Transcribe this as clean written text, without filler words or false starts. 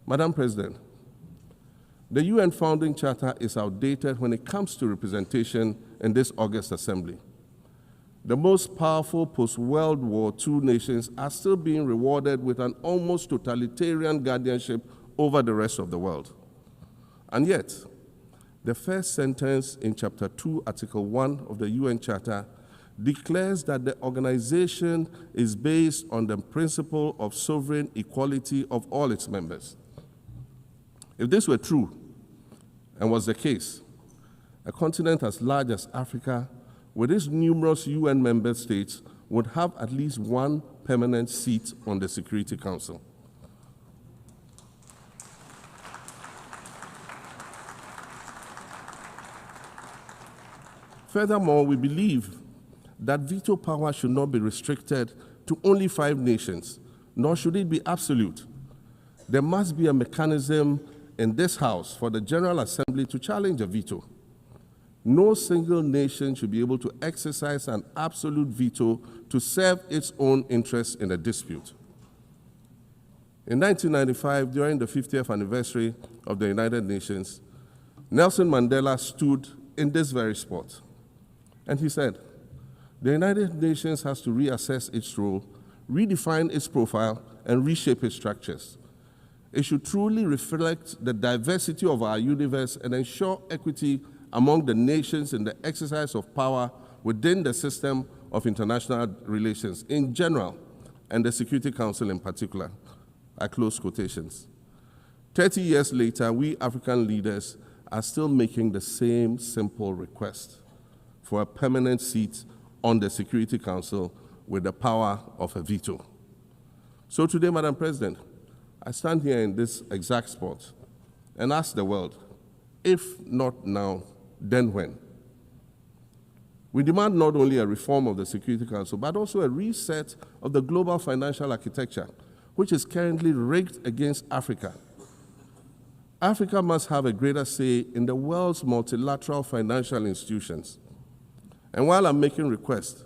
Madam President, the UN Founding Charter is outdated when it comes to representation in this August Assembly. The most powerful post-World War II nations are still being rewarded with an almost totalitarian guardianship over the rest of the world. And yet, the first sentence in Chapter 2, Article 1 of the UN Charter declares that the organization is based on the principle of sovereign equality of all its members. If this were true, and was the case, a continent as large as Africa, with its numerous UN member states, would have at least one permanent seat on the Security Council. Furthermore, we believe that veto power should not be restricted to only 5 nations, nor should it be absolute. There must be a mechanism in this House for the General Assembly to challenge a veto. No single nation should be able to exercise an absolute veto to serve its own interests in a dispute. In 1995, during the 50th anniversary of the United Nations, Nelson Mandela stood in this very spot, and he said, "The United Nations has to reassess its role, redefine its profile, and reshape its structures. It should truly reflect the diversity of our universe and ensure equity among the nations in the exercise of power within the system of international relations in general and the Security Council in particular." I close quotations. 30 years later, we African leaders are still making the same simple request for a permanent seat on the Security Council with the power of a veto. So today, Madam President, I stand here in this exact spot and ask the world, if not now, then when? We demand not only a reform of the Security Council, but also a reset of the global financial architecture, which is currently rigged against Africa. Africa must have a greater say in the world's multilateral financial institutions. And while I'm making requests,